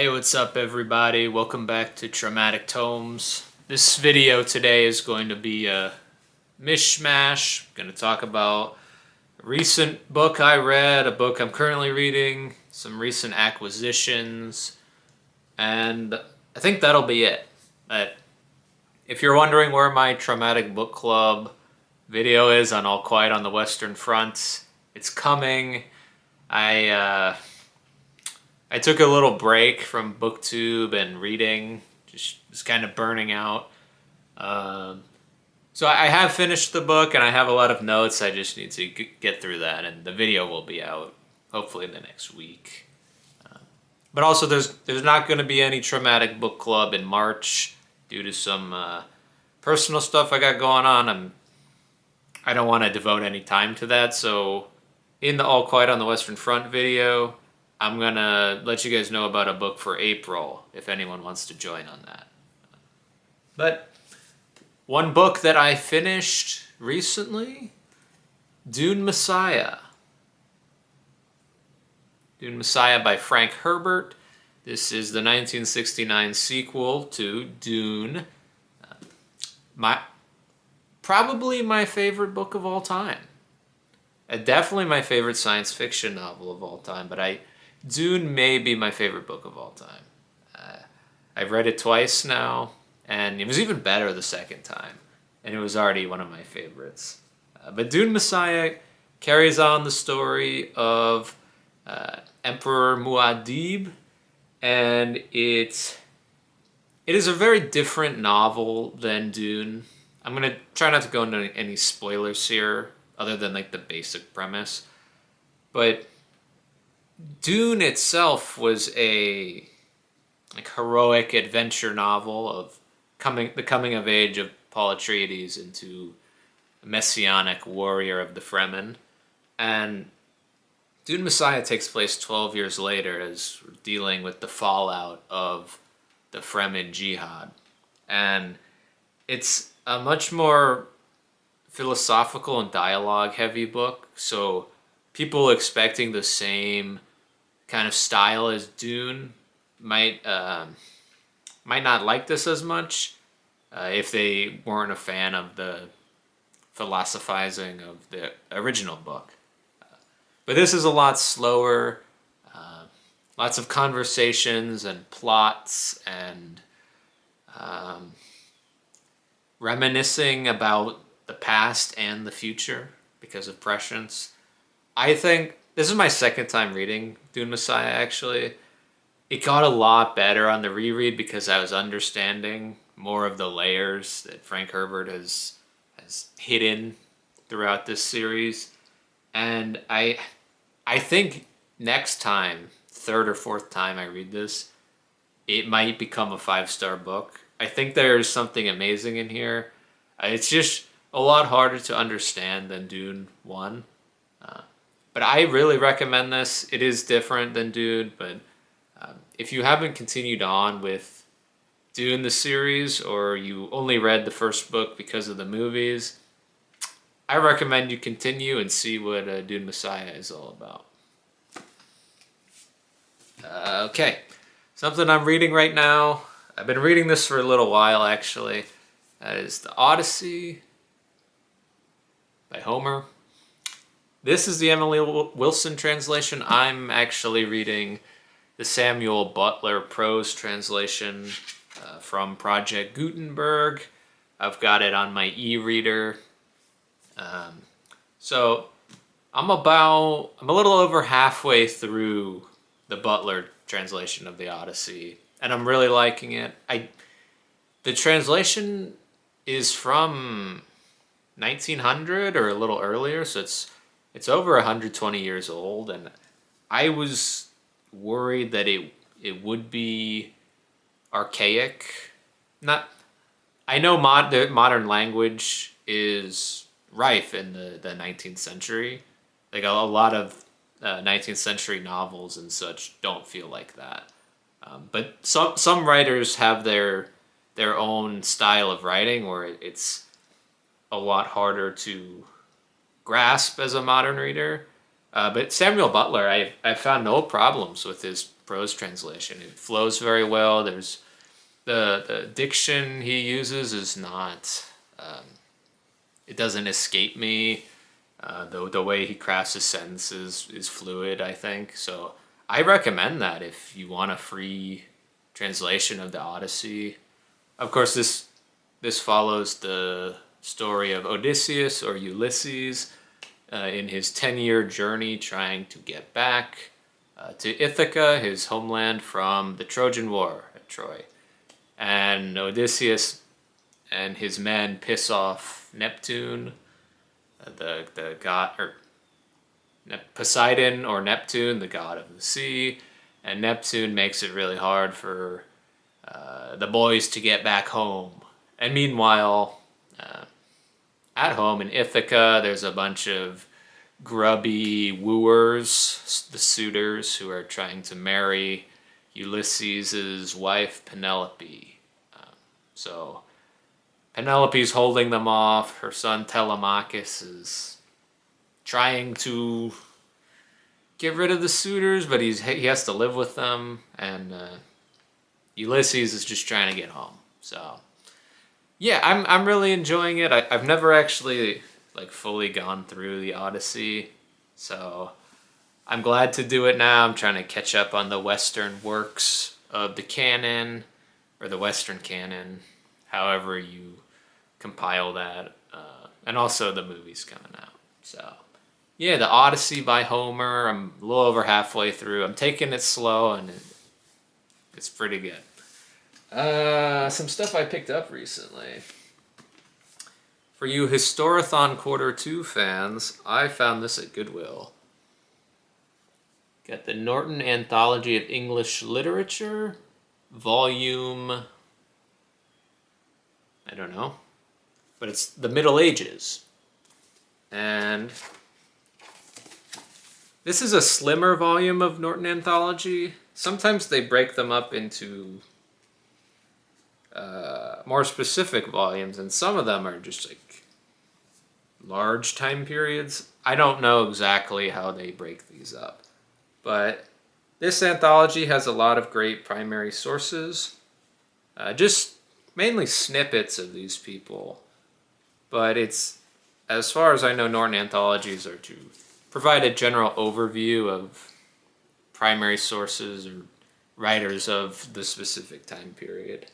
Hey, what's up everybody? Welcome back to Traumatic Tomes. This video today is going to be a mishmash. I'm going to talk about a recent book I read, a book I'm currently reading, some recent acquisitions, and I think that'll be it. But if you're wondering where my Traumatic Book Club video is on All Quiet on the Western Front, it's coming. I took a little break from BookTube and reading, just was kind of burning out. So I have finished the book and I have a lot of notes. I just need to get through that, and the video will be out hopefully in the next week. But also, there's not going to be any Traumatic Book Club in March due to some personal stuff I got going on. I don't want to devote any time to that. So in the All Quiet on the Western Front video, I'm going to let you guys know about a book for April if anyone wants to join on that. But one book that I finished recently, Dune Messiah. Dune Messiah by Frank Herbert. This is the 1969 sequel to Dune. Probably my favorite book of all time. Definitely my favorite science fiction novel of all time, but Dune may be my favorite book of all time. I've read it twice now, and it was even better the second time, and it was already one of my favorites. But Dune Messiah carries on the story of Emperor Muad'Dib, and it is a very different novel than Dune. I'm going to try not to go into any spoilers here, other than like the basic premise. But Dune itself was a heroic adventure novel of the coming of age of Paul Atreides into a messianic warrior of the Fremen. And Dune Messiah takes place 12 years later as we're dealing with the fallout of the Fremen Jihad. And it's a much more philosophical and dialogue heavy book, so people expecting the same kind of style as Dune might not like this as much if they weren't a fan of the philosophizing of the original book. But this is a lot slower, lots of conversations and plots and reminiscing about the past and the future because of prescience. I think this is my second time reading Dune Messiah, actually. It got a lot better on the reread because I was understanding more of the layers that Frank Herbert has hidden throughout this series. And I think next time, third or fourth time I read this, it might become a 5-star book. I think there's something amazing in here. It's just a lot harder to understand than Dune 1. But I really recommend this. It is different than Dune, but if you haven't continued on with Dune the series, or you only read the first book because of the movies, I recommend you continue and see what Dune Messiah is all about. Okay, something I'm reading right now. I've been reading this for a little while, actually. That is The Odyssey by Homer. This is the Emily Wilson translation. I'm actually reading the Samuel Butler prose translation from Project Gutenberg. I've got it on my e-reader. So I'm a little over halfway through the Butler translation of the Odyssey, and I'm really liking it. The translation is from 1900 or a little earlier, so it's over 120 years old, and I was worried that it would be archaic. I know the modern language is rife in the 19th century. Like a lot of 19th century novels and such don't feel like that. But some writers have their own style of writing where it's a lot harder to grasp as a modern reader. But Samuel Butler, I found no problems with his prose translation. It flows very well. There's the diction he uses is not, it doesn't escape me. The way he crafts his sentences is fluid, I think. So I recommend that if you want a free translation of the Odyssey. Of course, this follows the story of Odysseus or Ulysses in his 10-year journey trying to get back to Ithaca, his homeland from the Trojan War at Troy. And Odysseus and his men piss off Neptune, the god, or Poseidon or Neptune, the god of the sea, and Neptune makes it really hard for the boys to get back home. And meanwhile, at home in Ithaca, there's a bunch of grubby wooers, the suitors who are trying to marry Ulysses' wife, Penelope. So Penelope's holding them off. Her son Telemachus is trying to get rid of the suitors, but he has to live with them, and Ulysses is just trying to get home. So yeah, I'm really enjoying it. I've never actually like fully gone through the Odyssey, so I'm glad to do it now. I'm trying to catch up on the Western works of the canon, or the Western canon, however you compile that, and also the movie's coming out. So yeah, the Odyssey by Homer, I'm a little over halfway through. I'm taking it slow, and it's pretty good. Some stuff I picked up recently. For you Historathon Quarter 2 fans, I found this at Goodwill. Got the Norton Anthology of English Literature, volume, I don't know, but it's the Middle Ages. And this is a slimmer volume of Norton Anthology. Sometimes they break them up into more specific volumes, and some of them are just like large time periods. I don't know exactly how they break these up, but this anthology has a lot of great primary sources, just mainly snippets of these people. But it's, as far as I know, Norton anthologies are to provide a general overview of primary sources or writers of the specific time period.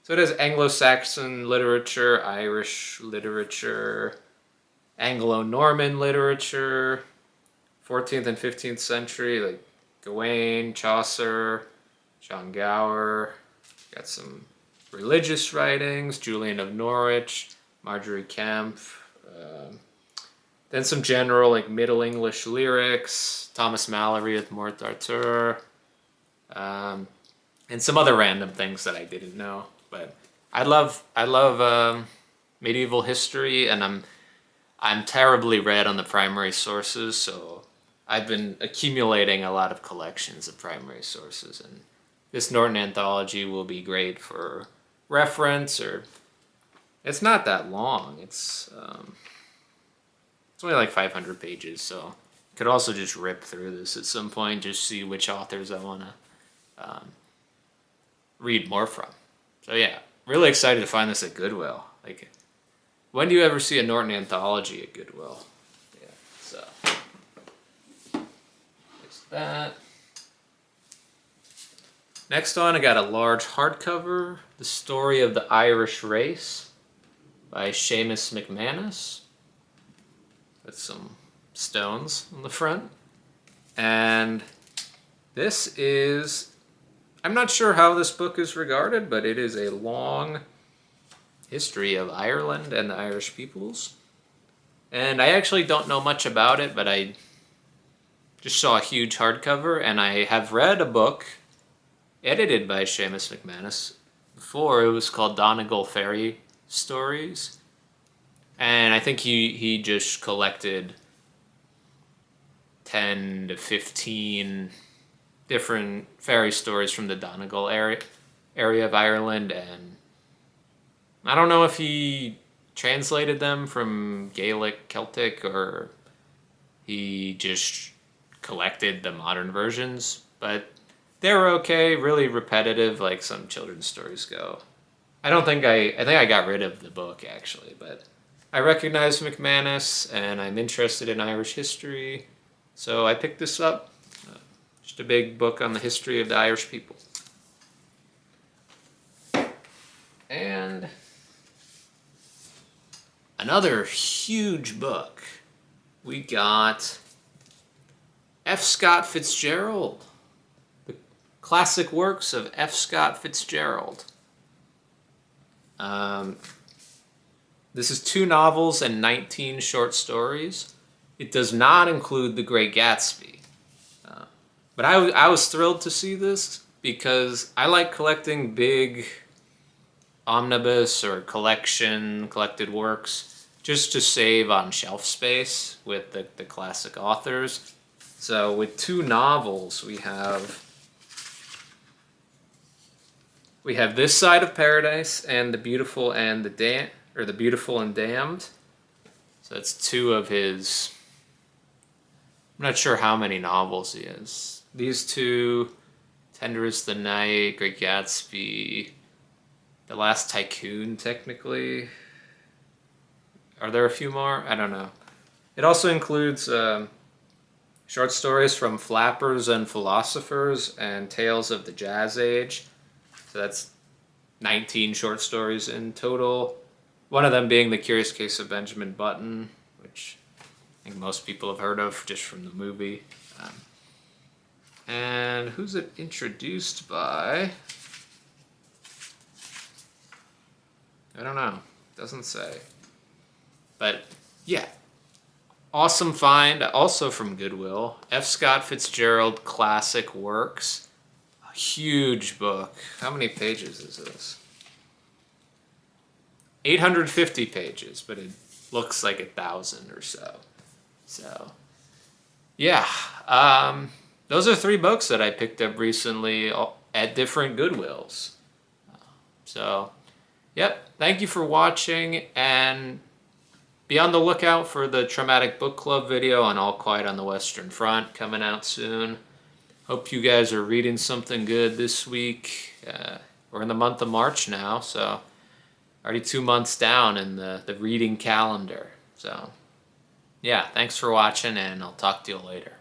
So it has Anglo-Saxon literature, Irish literature, Anglo-Norman literature, 14th and 15th century, like Gawain, Chaucer, John Gower. Got some religious writings, Julian of Norwich, Marjorie Kemp. Then some general, like Middle English lyrics, Thomas Mallory with Morte d'Arthur, and some other random things that I didn't know. But I love medieval history, and I'm terribly read on the primary sources, so I've been accumulating a lot of collections of primary sources, and this Norton anthology will be great for reference. Or it's not that long. It's only like 500 pages, so I could also just rip through this at some point, just see which authors I want to read more from. So yeah, really excited to find this at Goodwill. Like, when do you ever see a Norton anthology at Goodwill? Yeah, so there's that. Next on, I got a large hardcover, The Story of the Irish Race by Seamus McManus, with some stones on the front. And this is, I'm not sure how this book is regarded, but it is a long history of Ireland and the Irish peoples. And I actually don't know much about it, but I just saw a huge hardcover, and I have read a book edited by Seamus McManus before. It was called Donegal Fairy Stories. And I think he just collected 10 to 15 different fairy stories from the Donegal area of Ireland, and I don't know if he translated them from Gaelic, Celtic, or he just collected the modern versions, but They're okay, really repetitive, like some children's stories go. I think I got rid of the book actually, but I recognize McManus and I'm interested in Irish history, so I picked this up. Just a big book on the history of the Irish people. And another huge book. We got F. Scott Fitzgerald. The classic works of F. Scott Fitzgerald. This is 2 novels and 19 short stories. It does not include The Great Gatsby. But I was thrilled to see this because I like collecting big omnibus or collected works just to save on shelf space with the classic authors. So with 2 novels, we have This Side of Paradise and The Beautiful and The Beautiful and Damned. So that's 2 of his. I'm not sure how many novels he has. These 2, Tender is the Night, Great Gatsby, The Last Tycoon, technically. Are there a few more? I don't know. It also includes short stories from Flappers and Philosophers and Tales of the Jazz Age. So that's 19 short stories in total. One of them being The Curious Case of Benjamin Button, which I think most people have heard of just from the movie. And who's it introduced by? I don't know. Doesn't say. But yeah. Awesome find, also from Goodwill. F. Scott Fitzgerald Classic Works. A huge book. How many pages is this? 850 pages, but it looks like 1,000 or so. So, yeah. Those are 3 books that I picked up recently at different Goodwills. So, yep. Thank you for watching, and be on the lookout for the Traumatic Book Club video on All Quiet on the Western Front coming out soon. Hope you guys are reading something good this week. We're in the month of March now, so already 2 months down in the reading calendar. So, yeah, thanks for watching, and I'll talk to you later.